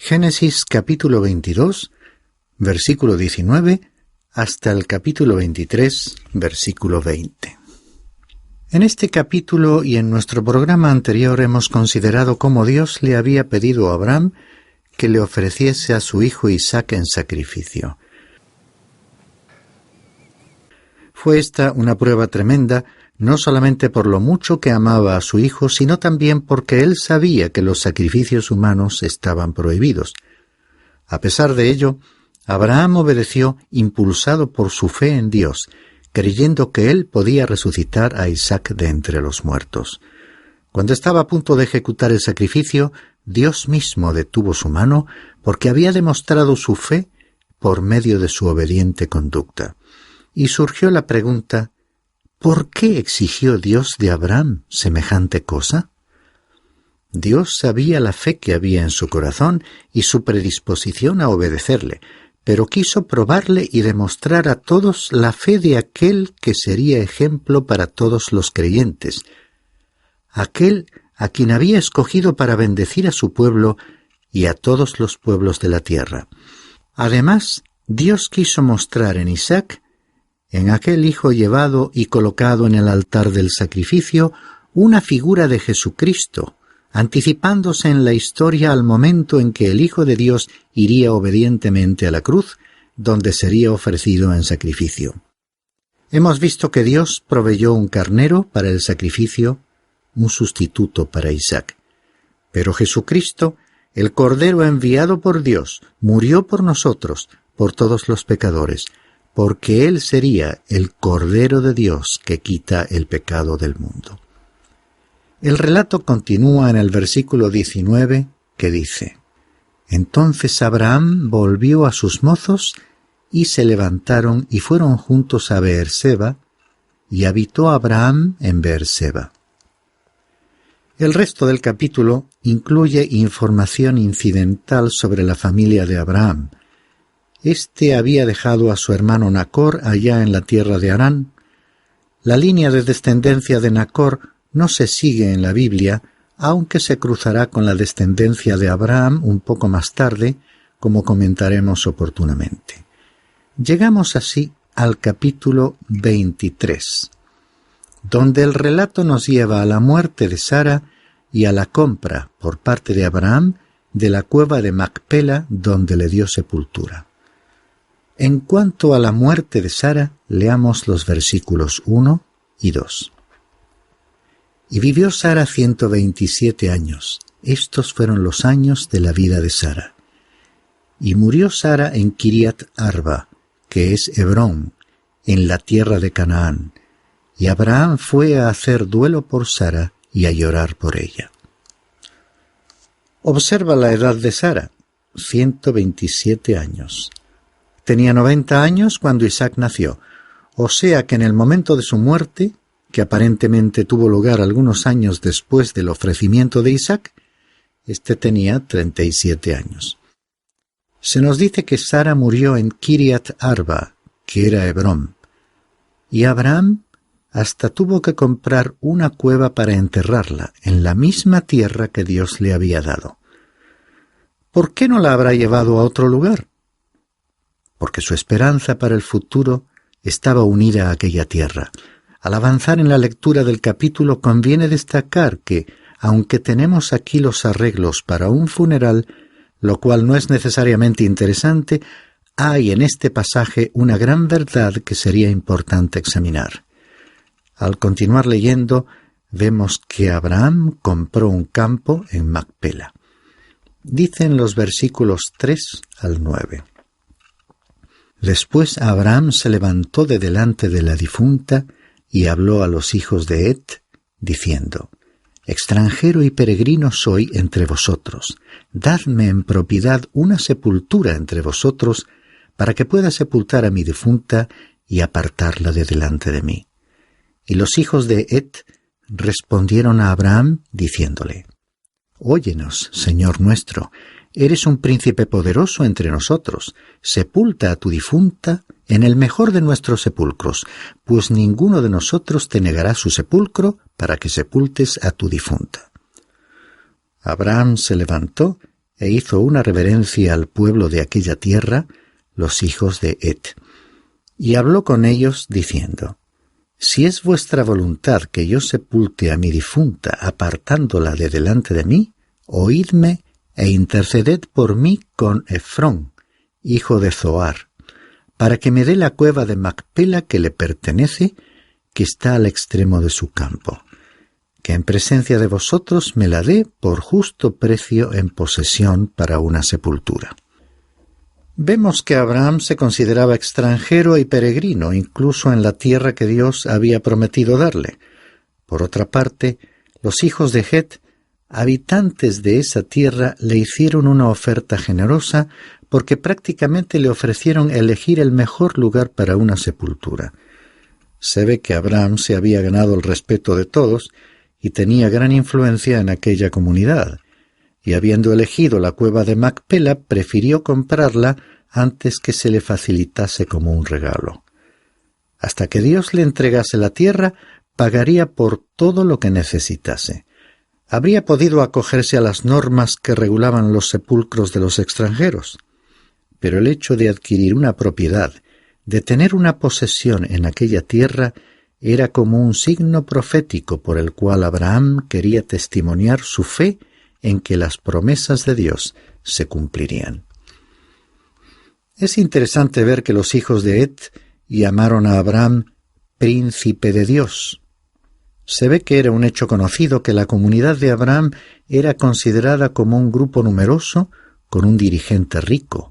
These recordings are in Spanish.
Génesis capítulo 22, versículo 19, hasta el capítulo 23, versículo 20. En este capítulo y en nuestro programa anterior hemos considerado cómo Dios le había pedido a Abraham que le ofreciese a su hijo Isaac en sacrificio. Fue esta una prueba tremenda, no solamente por lo mucho que amaba a su hijo, sino también porque él sabía que los sacrificios humanos estaban prohibidos. A pesar de ello, Abraham obedeció impulsado por su fe en Dios, creyendo que él podía resucitar a Isaac de entre los muertos. Cuando estaba a punto de ejecutar el sacrificio, Dios mismo detuvo su mano porque había demostrado su fe por medio de su obediente conducta. Y surgió la pregunta: ¿por qué exigió Dios de Abraham semejante cosa? Dios sabía la fe que había en su corazón y su predisposición a obedecerle, pero quiso probarle y demostrar a todos la fe de aquel que sería ejemplo para todos los creyentes, aquel a quien había escogido para bendecir a su pueblo y a todos los pueblos de la tierra. Además, Dios quiso mostrar en Isaac, en aquel hijo llevado y colocado en el altar del sacrificio, una figura de Jesucristo, anticipándose en la historia al momento en que el Hijo de Dios iría obedientemente a la cruz, donde sería ofrecido en sacrificio. Hemos visto que Dios proveyó un carnero para el sacrificio, un sustituto para Isaac. Pero Jesucristo, el Cordero enviado por Dios, murió por nosotros, por todos los pecadores, porque Él sería el Cordero de Dios que quita el pecado del mundo. El relato continúa en el versículo 19, que dice: Entonces Abraham volvió a sus mozos, y se levantaron y fueron juntos a Beerseba, y habitó Abraham en Beerseba. El resto del capítulo incluye información incidental sobre la familia de Abraham. Este había dejado a su hermano Nacor allá en la tierra de Harán. La línea de descendencia de Nacor no se sigue en la Biblia, aunque se cruzará con la descendencia de Abraham un poco más tarde, como comentaremos oportunamente. Llegamos así al capítulo 23, donde el relato nos lleva a la muerte de Sara y a la compra por parte de Abraham de la cueva de Macpela, donde le dio sepultura. En cuanto a la muerte de Sara, leamos los versículos 1 y 2. Y vivió Sara 127 años. Estos fueron los años de la vida de Sara. Y murió Sara en Kiriat Arba, que es Hebrón, en la tierra de Canaán. Y Abraham fue a hacer duelo por Sara y a llorar por ella. Observa la edad de Sara, 127 años. Tenía 90 años cuando Isaac nació, o sea que en el momento de su muerte, que aparentemente tuvo lugar algunos años después del ofrecimiento de Isaac, éste tenía 37 años. Se nos dice que Sara murió en Kiriat Arba, que era Hebrón, y Abraham hasta tuvo que comprar una cueva para enterrarla en la misma tierra que Dios le había dado. ¿Por qué no la habrá llevado a otro lugar? Porque su esperanza para el futuro estaba unida a aquella tierra. Al avanzar en la lectura del capítulo conviene destacar que, aunque tenemos aquí los arreglos para un funeral, lo cual no es necesariamente interesante, hay en este pasaje una gran verdad que sería importante examinar. Al continuar leyendo, vemos que Abraham compró un campo en Macpela. Dicen los versículos 3 al 9. Después Abraham se levantó de delante de la difunta y habló a los hijos de Het, diciendo: Extranjero y peregrino soy entre vosotros. Dadme en propiedad una sepultura entre vosotros, para que pueda sepultar a mi difunta y apartarla de delante de mí. Y los hijos de Het respondieron a Abraham, diciéndole: Óyenos, Señor nuestro, eres un príncipe poderoso entre nosotros. Sepulta a tu difunta en el mejor de nuestros sepulcros, pues ninguno de nosotros te negará su sepulcro para que sepultes a tu difunta. Abraham se levantó e hizo una reverencia al pueblo de aquella tierra, los hijos de Het. Y habló con ellos, diciendo: Si es vuestra voluntad que yo sepulte a mi difunta, apartándola de delante de mí, oídme e interceded por mí con Efrón, hijo de Zohar, para que me dé la cueva de Macpela que le pertenece, que está al extremo de su campo, que en presencia de vosotros me la dé por justo precio en posesión para una sepultura. Vemos que Abraham se consideraba extranjero y peregrino, incluso en la tierra que Dios había prometido darle. Por otra parte, los hijos de Het, habitantes de esa tierra, le hicieron una oferta generosa porque prácticamente le ofrecieron elegir el mejor lugar para una sepultura. Se ve que Abraham se había ganado el respeto de todos y tenía gran influencia en aquella comunidad, y habiendo elegido la cueva de Macpela, prefirió comprarla antes que se le facilitase como un regalo. Hasta que Dios le entregase la tierra, pagaría por todo lo que necesitase. Habría podido acogerse a las normas que regulaban los sepulcros de los extranjeros, pero el hecho de adquirir una propiedad, de tener una posesión en aquella tierra, era como un signo profético por el cual Abraham quería testimoniar su fe en que las promesas de Dios se cumplirían. Es interesante ver que los hijos de Het llamaron a Abraham príncipe de Dios. Se ve que era un hecho conocido que la comunidad de Abraham era considerada como un grupo numeroso, con un dirigente rico,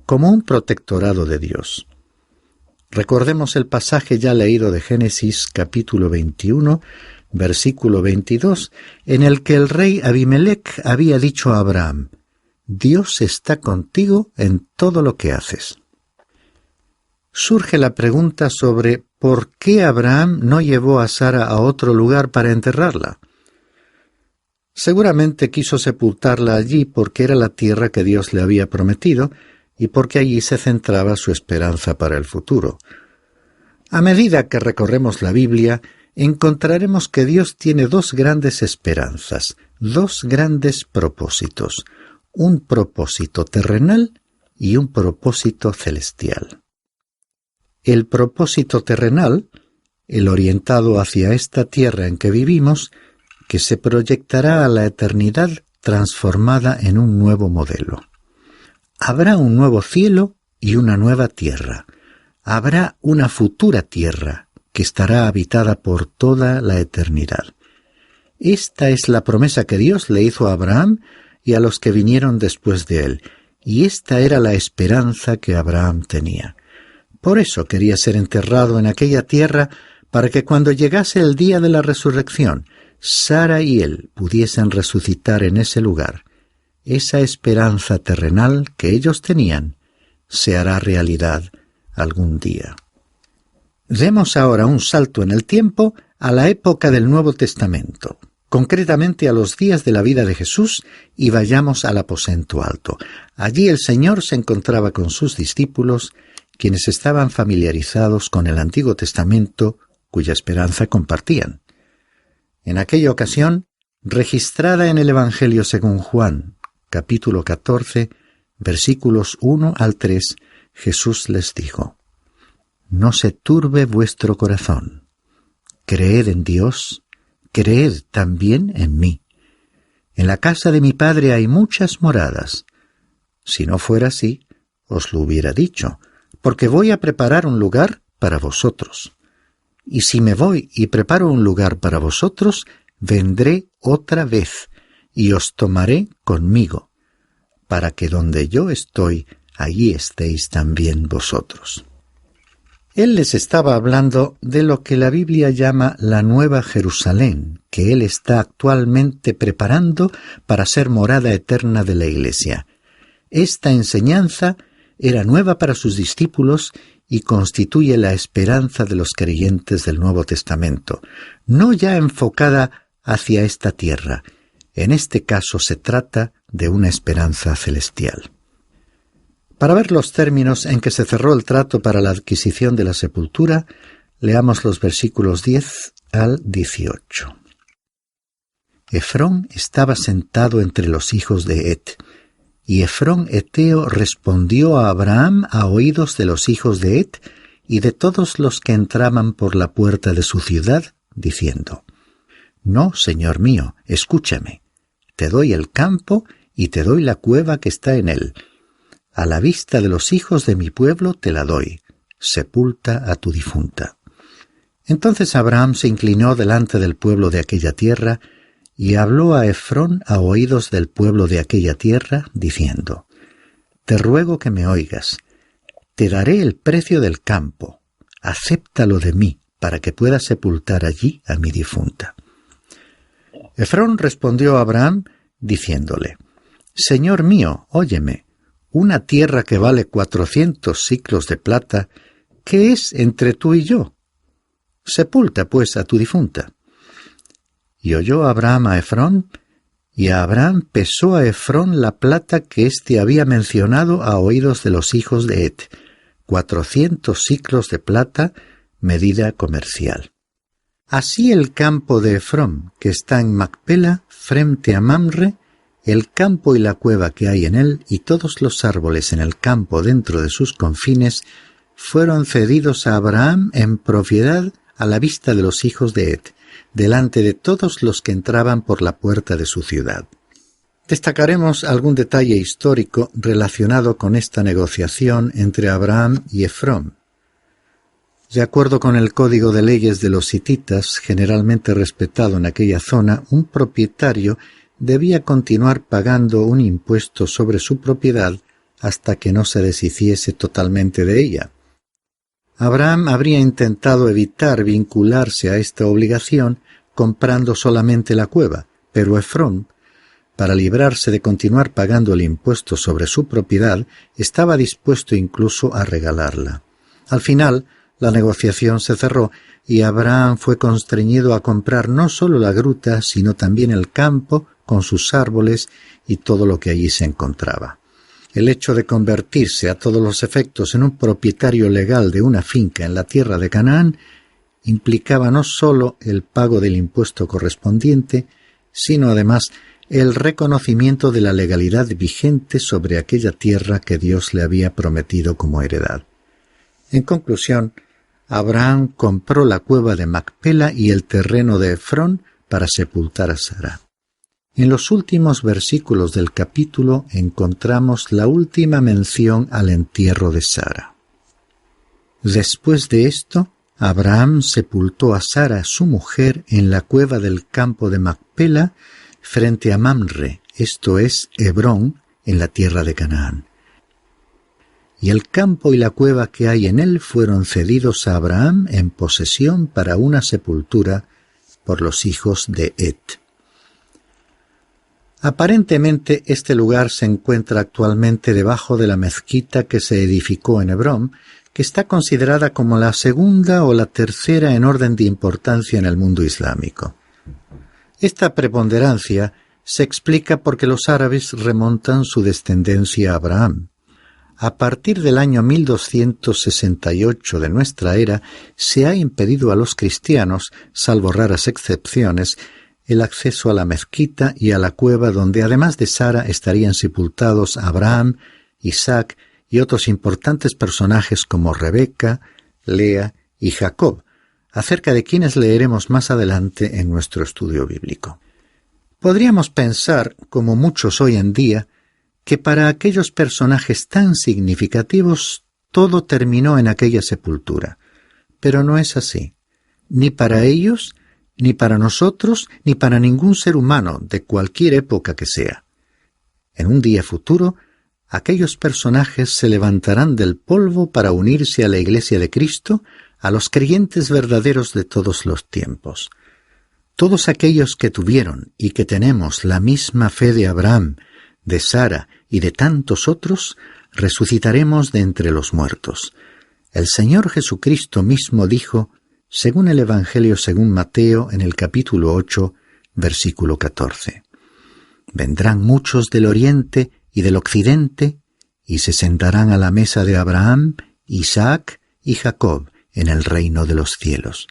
como un protectorado de Dios. Recordemos el pasaje ya leído de Génesis capítulo 21, versículo 22, en el que el rey Abimelech había dicho a Abraham: Dios está contigo en todo lo que haces. Surge la pregunta sobre por qué Abraham no llevó a Sara a otro lugar para enterrarla. Seguramente quiso sepultarla allí porque era la tierra que Dios le había prometido y porque allí se centraba su esperanza para el futuro. A medida que recorremos la Biblia, encontraremos que Dios tiene dos grandes esperanzas, dos grandes propósitos, un propósito terrenal y un propósito celestial. El propósito terrenal, el orientado hacia esta tierra en que vivimos, que se proyectará a la eternidad transformada en un nuevo modelo. Habrá un nuevo cielo y una nueva tierra. Habrá una futura tierra que estará habitada por toda la eternidad. Esta es la promesa que Dios le hizo a Abraham y a los que vinieron después de él, y esta era la esperanza que Abraham tenía. Por eso quería ser enterrado en aquella tierra, para que cuando llegase el día de la resurrección, Sara y él pudiesen resucitar en ese lugar. Esa esperanza terrenal que ellos tenían se hará realidad algún día. Demos ahora un salto en el tiempo a la época del Nuevo Testamento, concretamente a los días de la vida de Jesús, y vayamos al aposento alto. Allí el Señor se encontraba con sus discípulos, quienes estaban familiarizados con el Antiguo Testamento, cuya esperanza compartían. En aquella ocasión, registrada en el Evangelio según Juan, capítulo 14, versículos 1 al 3, Jesús les dijo: No se turbe vuestro corazón. Creed en Dios, creed también en mí. En la casa de mi Padre hay muchas moradas. Si no fuera así, os lo hubiera dicho, porque voy a preparar un lugar para vosotros. Y si me voy y preparo un lugar para vosotros, vendré otra vez y os tomaré conmigo, para que donde yo estoy, allí estéis también vosotros. Él les estaba hablando de lo que la Biblia llama la Nueva Jerusalén, que Él está actualmente preparando para ser morada eterna de la Iglesia. Esta enseñanza era nueva para sus discípulos y constituye la esperanza de los creyentes del Nuevo Testamento, no ya enfocada hacia esta tierra. En este caso se trata de una esperanza celestial. Para ver los términos en que se cerró el trato para la adquisición de la sepultura, leamos los versículos 10 al 18. Efrón estaba sentado entre los hijos de Het, Y Efrón heteo respondió a Abraham a oídos de los hijos de Het y de todos los que entraban por la puerta de su ciudad, diciendo: No, señor mío, escúchame. Te doy el campo y te doy la cueva que está en él. A la vista de los hijos de mi pueblo te la doy. Sepulta a tu difunta. Entonces Abraham se inclinó delante del pueblo de aquella tierra y habló a Efrón a oídos del pueblo de aquella tierra, diciendo: Te ruego que me oigas. Te daré el precio del campo. Acéptalo de mí, para que pueda sepultar allí a mi difunta. Efrón respondió a Abraham, diciéndole: Señor mío, óyeme, una tierra que vale 400 siclos de plata, ¿qué es entre tú y yo? Sepulta, pues, a tu difunta. Y oyó Abraham a Efrón, y a Abraham pesó a Efrón la plata que éste había mencionado a oídos de los hijos de Het, 400 siclos de plata, medida comercial. Así el campo de Efrón, que está en Macpela, frente a Mamre, el campo y la cueva que hay en él, y todos los árboles en el campo dentro de sus confines, fueron cedidos a Abraham en propiedad a la vista de los hijos de Het, delante de todos los que entraban por la puerta de su ciudad. Destacaremos algún detalle histórico relacionado con esta negociación entre Abraham y Efrón. De acuerdo con el Código de Leyes de los hititas, generalmente respetado en aquella zona, un propietario debía continuar pagando un impuesto sobre su propiedad hasta que no se deshiciese totalmente de ella. Abraham habría intentado evitar vincularse a esta obligación comprando solamente la cueva, pero Efrón, para librarse de continuar pagando el impuesto sobre su propiedad, estaba dispuesto incluso a regalarla. Al final, la negociación se cerró y Abraham fue constreñido a comprar no solo la gruta, sino también el campo con sus árboles y todo lo que allí se encontraba. El hecho de convertirse a todos los efectos en un propietario legal de una finca en la tierra de Canaán implicaba no solo el pago del impuesto correspondiente, sino además el reconocimiento de la legalidad vigente sobre aquella tierra que Dios le había prometido como heredad. En conclusión, Abraham compró la cueva de Macpela y el terreno de Efrón para sepultar a Sara. En los últimos versículos del capítulo encontramos la última mención al entierro de Sara. Después de esto, Abraham sepultó a Sara, su mujer, en la cueva del campo de Macpela, frente a Mamre, esto es, Hebrón, en la tierra de Canaán. Y el campo y la cueva que hay en él fueron cedidos a Abraham en posesión para una sepultura por los hijos de Het. Aparentemente este lugar se encuentra actualmente debajo de la mezquita que se edificó en Hebrón, que está considerada como la segunda o la tercera en orden de importancia en el mundo islámico. Esta preponderancia se explica porque los árabes remontan su descendencia a Abraham. A partir del año 1268 de nuestra era, se ha impedido a los cristianos, salvo raras excepciones, el acceso a la mezquita y a la cueva donde además de Sara estarían sepultados Abraham, Isaac y otros importantes personajes como Rebeca, Lea y Jacob, acerca de quienes leeremos más adelante en nuestro estudio bíblico. Podríamos pensar, como muchos hoy en día, que para aquellos personajes tan significativos todo terminó en aquella sepultura, pero no es así, ni para ellos, ni para nosotros, ni para ningún ser humano de cualquier época que sea. En un día futuro, aquellos personajes se levantarán del polvo para unirse a la Iglesia de Cristo, a los creyentes verdaderos de todos los tiempos. Todos aquellos que tuvieron y que tenemos la misma fe de Abraham, de Sara y de tantos otros, resucitaremos de entre los muertos. El Señor Jesucristo mismo dijo, según el Evangelio según Mateo en el capítulo 8, versículo 14. Vendrán muchos del oriente y del occidente, y se sentarán a la mesa de Abraham, Isaac y Jacob en el reino de los cielos.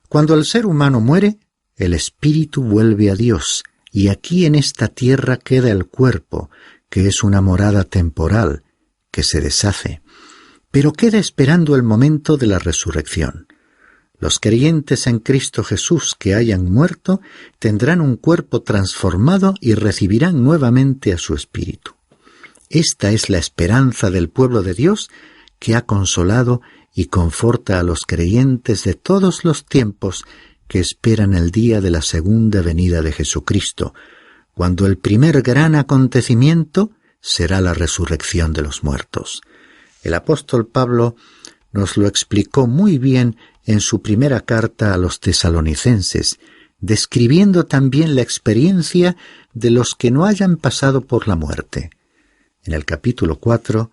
Cuando el ser humano muere, el espíritu vuelve a Dios, y aquí en esta tierra queda el cuerpo, que es una morada temporal, que se deshace, pero queda esperando el momento de la resurrección. Los creyentes en Cristo Jesús que hayan muerto tendrán un cuerpo transformado y recibirán nuevamente a su Espíritu. Esta es la esperanza del pueblo de Dios que ha consolado y conforta a los creyentes de todos los tiempos que esperan el día de la segunda venida de Jesucristo, cuando el primer gran acontecimiento será la resurrección de los muertos. El apóstol Pablo nos lo explicó muy bien en su primera carta a los tesalonicenses, describiendo también la experiencia de los que no hayan pasado por la muerte. En el capítulo 4,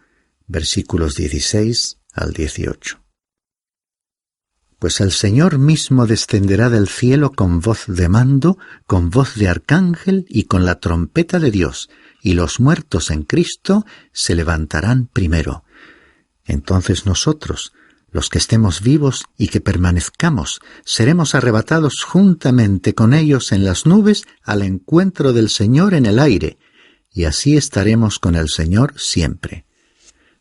versículos 16 al 18. Pues el Señor mismo descenderá del cielo con voz de mando, con voz de arcángel y con la trompeta de Dios, y los muertos en Cristo se levantarán primero. Entonces nosotros, los que estemos vivos y que permanezcamos, seremos arrebatados juntamente con ellos en las nubes al encuentro del Señor en el aire, y así estaremos con el Señor siempre.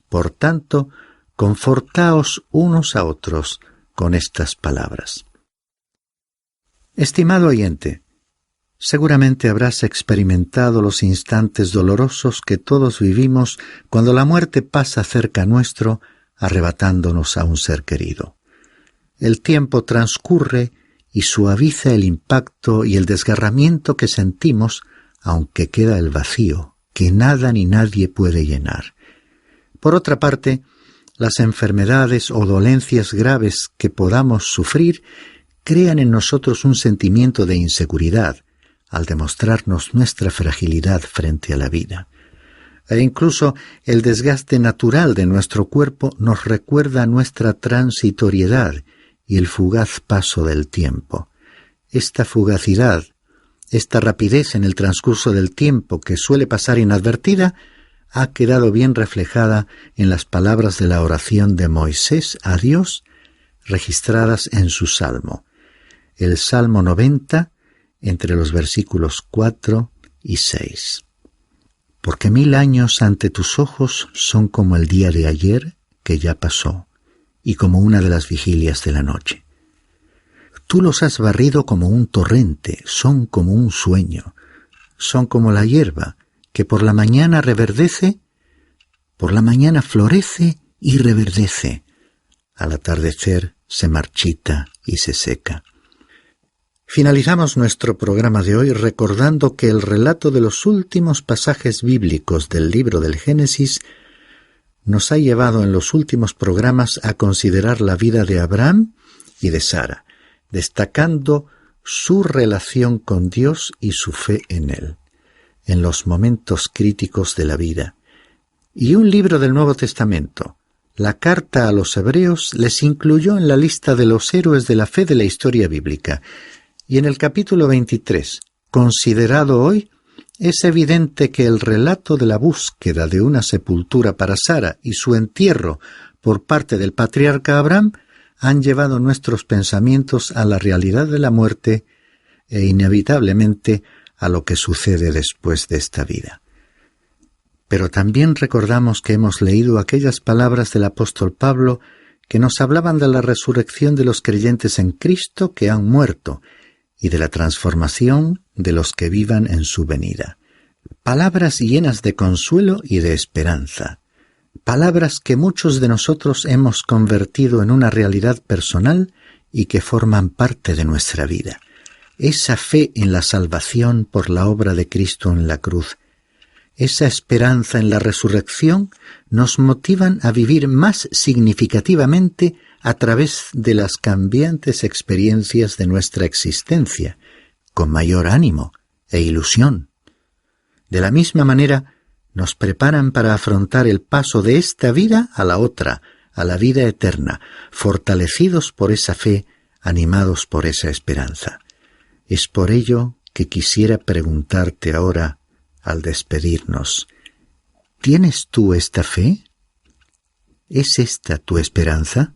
Por tanto, confortaos unos a otros con estas palabras. Estimado oyente, seguramente habrás experimentado los instantes dolorosos que todos vivimos cuando la muerte pasa cerca nuestro, arrebatándonos a un ser querido. El tiempo transcurre y suaviza el impacto y el desgarramiento que sentimos, aunque queda el vacío, que nada ni nadie puede llenar. Por otra parte, las enfermedades o dolencias graves que podamos sufrir crean en nosotros un sentimiento de inseguridad, al demostrarnos nuestra fragilidad frente a la vida. E incluso el desgaste natural de nuestro cuerpo nos recuerda nuestra transitoriedad y el fugaz paso del tiempo. Esta fugacidad, esta rapidez en el transcurso del tiempo que suele pasar inadvertida, ha quedado bien reflejada en las palabras de la oración de Moisés a Dios, registradas en su Salmo. El Salmo 90, entre los versículos 4 y 6. Porque 1000 años ante tus ojos son como el día de ayer que ya pasó, y como una de las vigilias de la noche. Tú los has barrido como un torrente, son como un sueño, son como la hierba, que por la mañana reverdece, por la mañana florece y reverdece. Al atardecer se marchita y se seca. Finalizamos nuestro programa de hoy recordando que el relato de los últimos pasajes bíblicos del libro del Génesis nos ha llevado en los últimos programas a considerar la vida de Abraham y de Sara, destacando su relación con Dios y su fe en Él, en los momentos críticos de la vida. Y un libro del Nuevo Testamento, la Carta a los Hebreos, les incluyó en la lista de los héroes de la fe de la historia bíblica. Y en el capítulo 23, considerado hoy, es evidente que el relato de la búsqueda de una sepultura para Sara y su entierro por parte del patriarca Abraham han llevado nuestros pensamientos a la realidad de la muerte e inevitablemente a lo que sucede después de esta vida. Pero también recordamos que hemos leído aquellas palabras del apóstol Pablo que nos hablaban de la resurrección de los creyentes en Cristo que han muerto y de la transformación de los que vivan en su venida. Palabras llenas de consuelo y de esperanza. Palabras que muchos de nosotros hemos convertido en una realidad personal y que forman parte de nuestra vida. Esa fe en la salvación por la obra de Cristo en la cruz, esa esperanza en la resurrección nos motivan a vivir más significativamente a través de las cambiantes experiencias de nuestra existencia, con mayor ánimo e ilusión. De la misma manera, nos preparan para afrontar el paso de esta vida a la otra, a la vida eterna, fortalecidos por esa fe, animados por esa esperanza. Es por ello que quisiera preguntarte ahora, al despedirnos, ¿tienes tú esta fe? ¿Es esta tu esperanza?